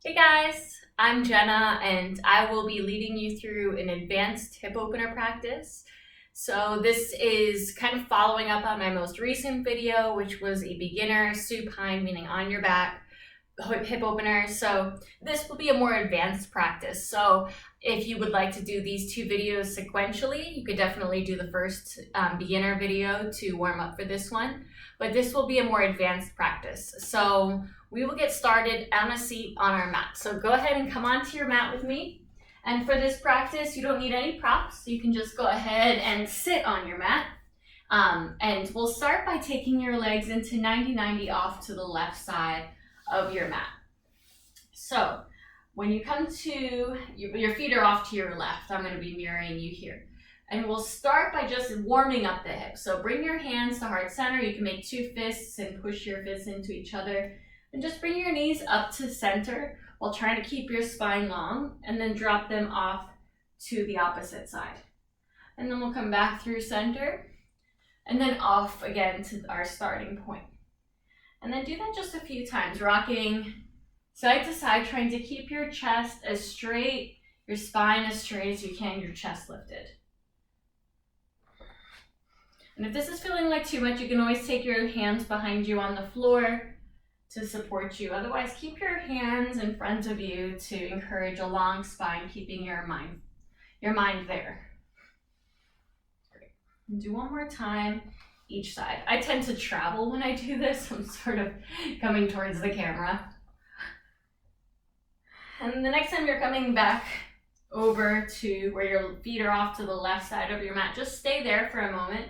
Hey guys, I'm Jenna and I will be leading you through an advanced hip opener practice. So this is kind of following up on my most recent video, which was a beginner supine, meaning on your back, hip opener. So this will be a more advanced practice. So if you would like to do these two videos sequentially, you could definitely do the first beginner video to warm up for this one. But this will be a more advanced practice. So we will get started on a seat on our mat. So go ahead and come onto your mat with me. And for this practice, you don't need any props. You can just go ahead and sit on your mat. And we'll start by taking your legs into 90-90 off to the left side of your mat. So when you come to, your feet are off to your left. I'm going to be mirroring you here. And we'll start by just warming up the hips. So bring your hands to heart center. You can make two fists and push your fists into each other. And just bring your knees up to center while trying to keep your spine long, and then drop them off to the opposite side. And then we'll come back through center and then off again to our starting point. And then do that just a few times, rocking side to side, trying to keep your chest as straight, your spine as straight as you can, your chest lifted. And if this is feeling like too much, you can always take your hands behind you on the floor to support you. Otherwise, keep your hands in front of you to encourage a long spine, keeping your mind there. Great. And do one more time each side. I tend to travel when I do this. I'm sort of coming towards the camera. And the next time you're coming back over to where your feet are off to the left side of your mat, just stay there for a moment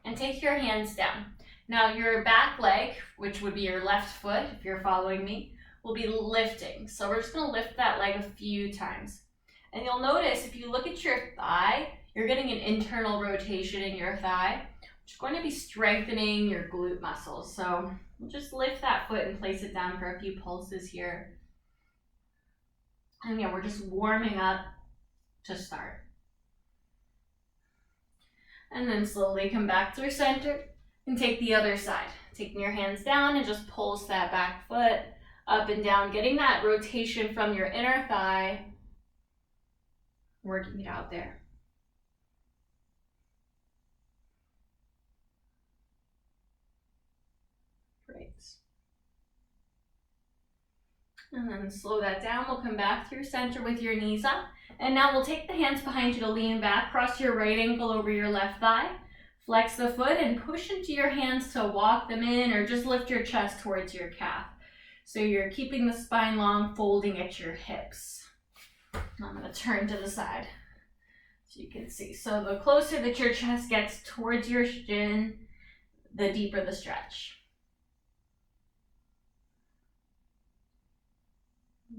and take your hands down. Now your back leg, which would be your left foot, if you're following me, will be lifting. So we're just going to lift that leg a few times. And you'll notice if you look at your thigh, you're getting an internal rotation in your thigh, which is going to be strengthening your glute muscles. So we'll just lift that foot and place it down for a few pulses here. And again, we're just warming up to start. And then slowly come back through center. And take the other side, taking your hands down and just pulse that back foot up and down, getting that rotation from your inner thigh, working it out there. Great. And then slow that down. We'll come back through center with your knees up. And now we'll take the hands behind you to lean back, cross your right ankle over your left thigh. Flex the foot and push into your hands to walk them in, or just lift your chest towards your calf. So you're keeping the spine long, folding at your hips. I'm going to turn to the side so you can see. So the closer that your chest gets towards your shin, the deeper the stretch.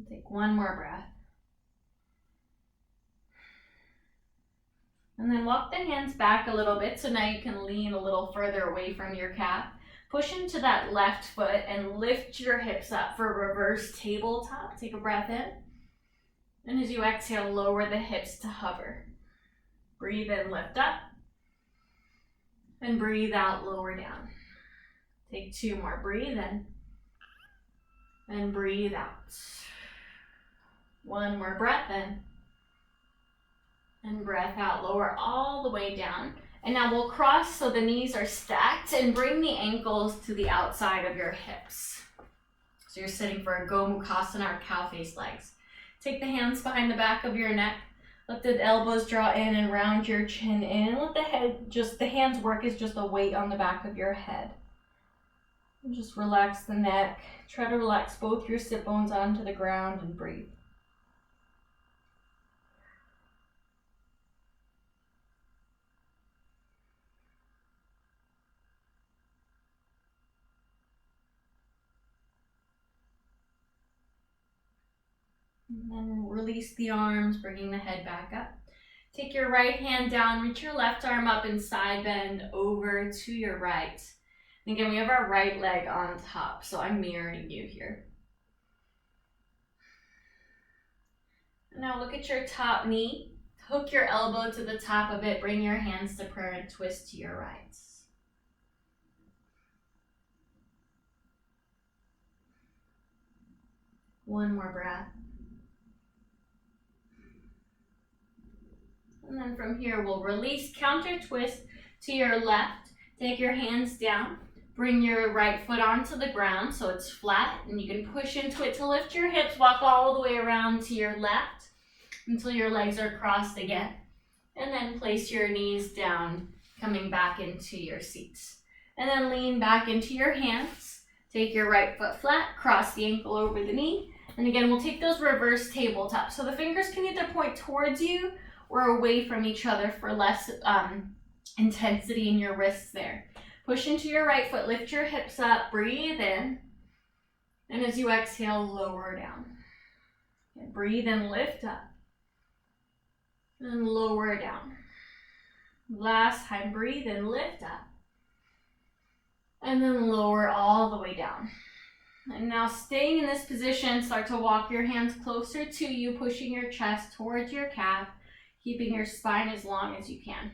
Take one more breath. And then walk the hands back a little bit, so now you can lean a little further away from your calf. Push into that left foot and lift your hips up for reverse tabletop. Take a breath in. And as you exhale, lower the hips to hover. Breathe in, lift up. And breathe out, lower down. Take two more. Breathe in. And breathe out. One more breath in. And breath out, lower all the way down. And now we'll cross so the knees are stacked and bring the ankles to the outside of your hips. So you're sitting for a Gomukhasana or cow-faced legs. Take the hands behind the back of your neck. Let the elbows draw in and round your chin in. Let the hands work as just a weight on the back of your head. And just relax the neck. Try to relax both your sit bones onto the ground and breathe. And then release the arms, bringing the head back up. Take your right hand down, reach your left arm up and side bend over to your right. And again, we have our right leg on top, so I'm mirroring you here. And now look at your top knee. Hook your elbow to the top of it, bring your hands to prayer and twist to your right. One more breath. And then from here, we'll release, counter twist to your left. Take your hands down. Bring your right foot onto the ground so it's flat, and you can push into it to lift your hips. Walk all the way around to your left until your legs are crossed again. And then place your knees down, coming back into your seats. And then lean back into your hands. Take your right foot flat, cross the ankle over the knee. And again, we'll take those reverse tabletop. So the fingers can either point towards you or away from each other for less intensity in your wrists there. Push into your right foot, lift your hips up, breathe in. And as you exhale, lower down. Okay, breathe in, lift up. And lower down. Last time, breathe in, lift up. And then lower all the way down. And now staying in this position, start to walk your hands closer to you, pushing your chest towards your calf, keeping your spine as long as you can.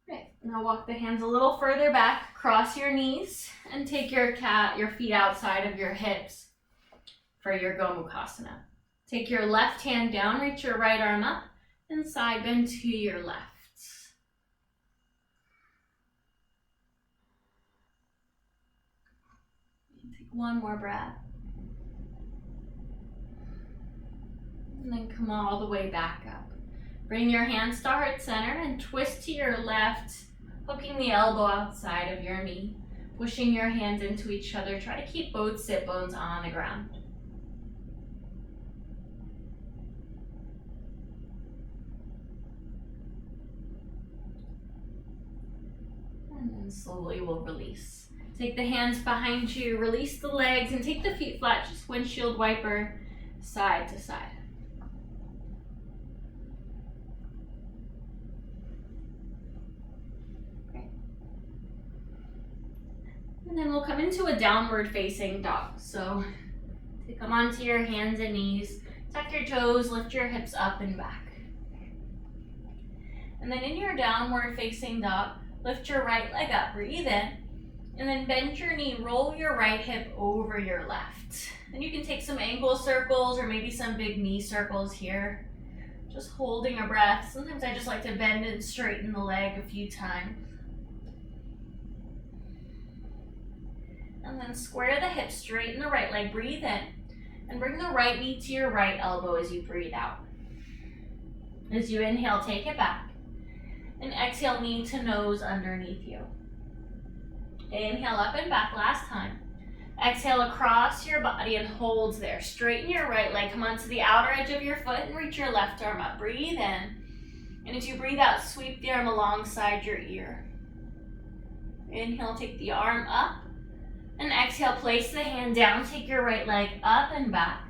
Okay, now walk the hands a little further back, cross your knees, and take your feet outside of your hips for your Gomukhasana. Take your left hand down, reach your right arm up, and side bend to your left. Take one more breath. And then come all the way back up. Bring your hands to heart center and twist to your left, hooking the elbow outside of your knee, pushing your hands into each other. Try to keep both sit bones on the ground. And then slowly we'll release. Take the hands behind you, release the legs, and take the feet flat, just windshield wiper, side to side. Okay. And then we'll come into a downward facing dog. So come onto your hands and knees, tuck your toes, lift your hips up and back. And then in your downward facing dog, lift your right leg up, breathe in, and then bend your knee, roll your right hip over your left. And you can take some ankle circles or maybe some big knee circles here. Just holding a breath. Sometimes I just like to bend and straighten the leg a few times. And then square the hips, straighten the right leg, breathe in, and bring the right knee to your right elbow as you breathe out. As you inhale, take it back. And exhale, knee to nose underneath you. Inhale up and back, last time. Exhale across your body and hold there. Straighten your right leg, come onto the outer edge of your foot and reach your left arm up. Breathe in. And as you breathe out, sweep the arm alongside your ear. Inhale, take the arm up. And exhale, place the hand down, take your right leg up and back.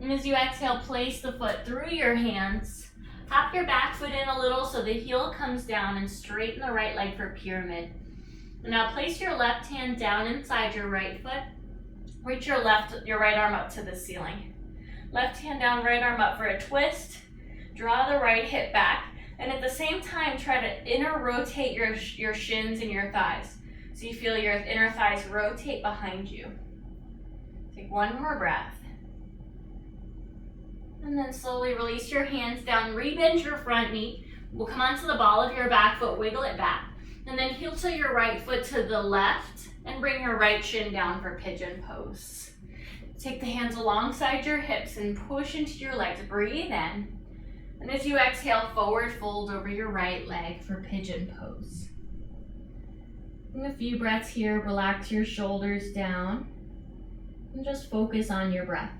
And as you exhale, place the foot through your hands. Hop your back foot in a little so the heel comes down and straighten the right leg for pyramid. And now place your left hand down inside your right foot. Reach your right arm up to the ceiling. Left hand down, right arm up for a twist. Draw the right hip back. And at the same time, try to inner rotate your shins and your thighs. So you feel your inner thighs rotate behind you. Take one more breath. And then slowly release your hands down, rebend your front knee. We'll come onto the ball of your back foot, wiggle it back. And then heel to your right foot to the left and bring your right shin down for Pigeon Pose. Take the hands alongside your hips and push into your legs. Breathe in. And as you exhale, forward fold over your right leg for Pigeon Pose. And a few breaths here, relax your shoulders down and just focus on your breath.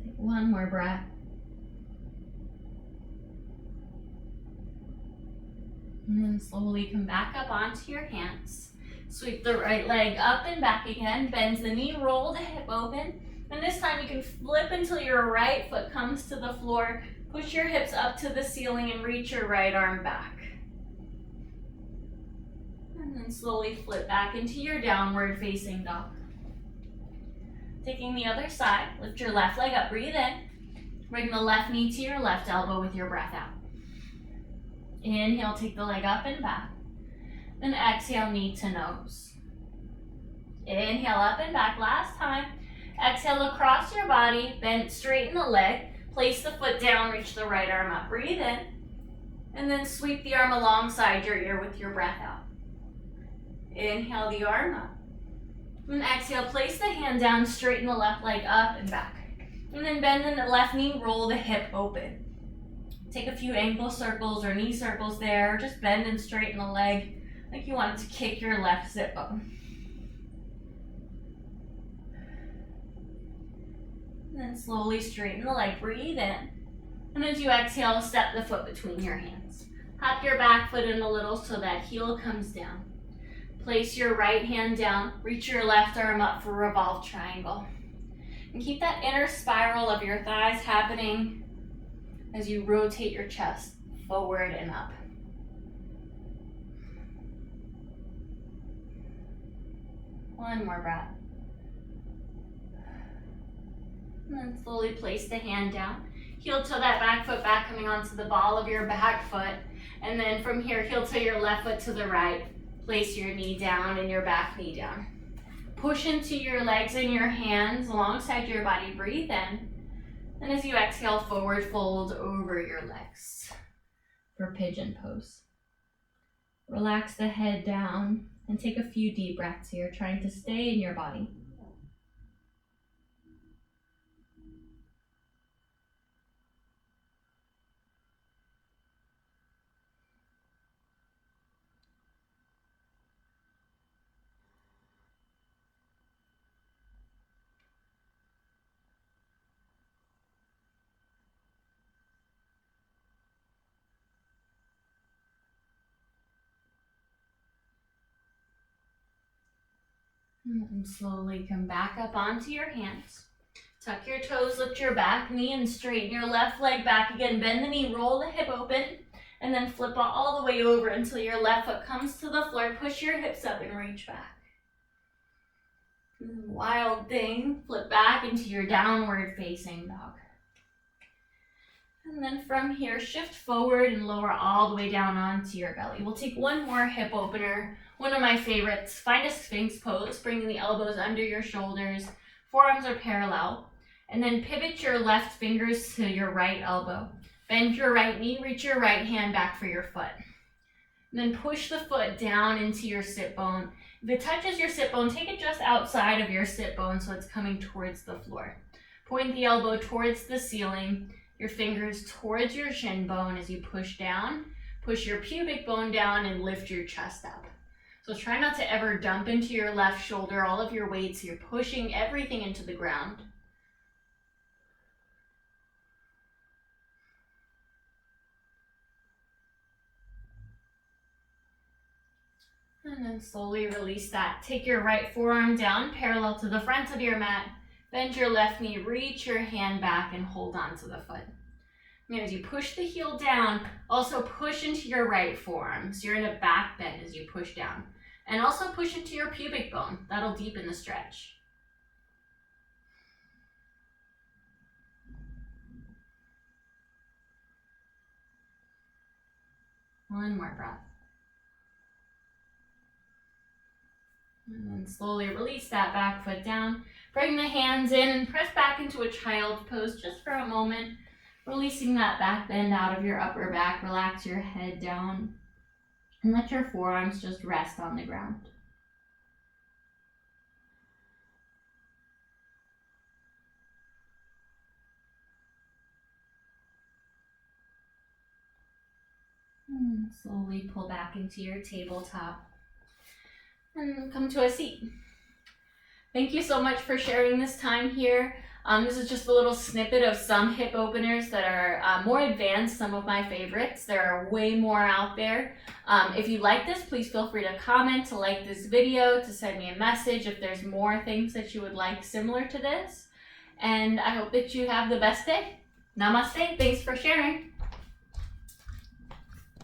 Take one more breath. And then slowly come back up onto your hands. Sweep the right leg up and back again. Bend the knee, roll the hip open. And this time you can flip until your right foot comes to the floor. Push your hips up to the ceiling and reach your right arm back. And then slowly flip back into your downward facing dog. Taking the other side, lift your left leg up, breathe in. Bring the left knee to your left elbow with your breath out. Inhale, take the leg up and back. Then exhale, knee to nose. Inhale, up and back, last time. Exhale across your body, bend, straighten the leg. Place the foot down, reach the right arm up, breathe in. And then sweep the arm alongside your ear with your breath out. Inhale the arm up. And exhale, place the hand down, straighten the left leg up and back. And then bend in the left knee, roll the hip open. Take a few ankle circles or knee circles there. Just bend and straighten the leg like you want it to kick your left sit bone. And then slowly straighten the leg, breathe in. And as you exhale, step the foot between your hands. Hop your back foot in a little so that heel comes down. Place your right hand down, reach your left arm up for revolve triangle. And keep that inner spiral of your thighs happening as you rotate your chest forward and up. One more breath. And then slowly place the hand down. Heel toe that back foot back, coming onto the ball of your back foot. And then from here, heel toe your left foot to the right. Place your knee down and your back knee down. Push into your legs and your hands alongside your body. Breathe in. And as you exhale, forward fold over your legs for Pigeon Pose. Relax the head down and take a few deep breaths here, trying to stay in your body. And slowly come back up onto your hands. Tuck your toes, lift your back knee, and straighten your left leg back again. Bend the knee, roll the hip open, and then flip all the way over until your left foot comes to the floor. Push your hips up and reach back. Wild thing, flip back into your downward facing dog. And then from here, shift forward and lower all the way down onto your belly. We'll take one more hip opener, one of my favorites. Find a Sphinx Pose, bringing the elbows under your shoulders, forearms are parallel. And then pivot your left fingers to your right elbow. Bend your right knee, reach your right hand back for your foot. And then push the foot down into your sit bone. If it touches your sit bone, take it just outside of your sit bone so it's coming towards the floor. Point the elbow towards the ceiling. Your fingers towards your shin bone as you push down. Push your pubic bone down and lift your chest up. So try not to ever dump into your left shoulder, all of your weight, so you're pushing everything into the ground. And then slowly release that. Take your right forearm down, parallel to the front of your mat. Bend your left knee, reach your hand back and hold on to the foot. And as you push the heel down, also push into your right forearm. So you're in a back bend as you push down. And also push into your pubic bone. That'll deepen the stretch. One more breath. And then slowly release that back foot down. Bring the hands in and press back into a child pose just for a moment. Releasing that back bend out of your upper back. Relax your head down. And let your forearms just rest on the ground. And slowly pull back into your tabletop. And come to a seat. Thank you so much for sharing this time here. This is just a little snippet of some hip openers that are more advanced, some of my favorites. There are way more out there. If you like this, please feel free to comment, to like this video, to send me a message if there's more things that you would like similar to this. and I hope that you have the best day. Namaste. Thanks for sharing.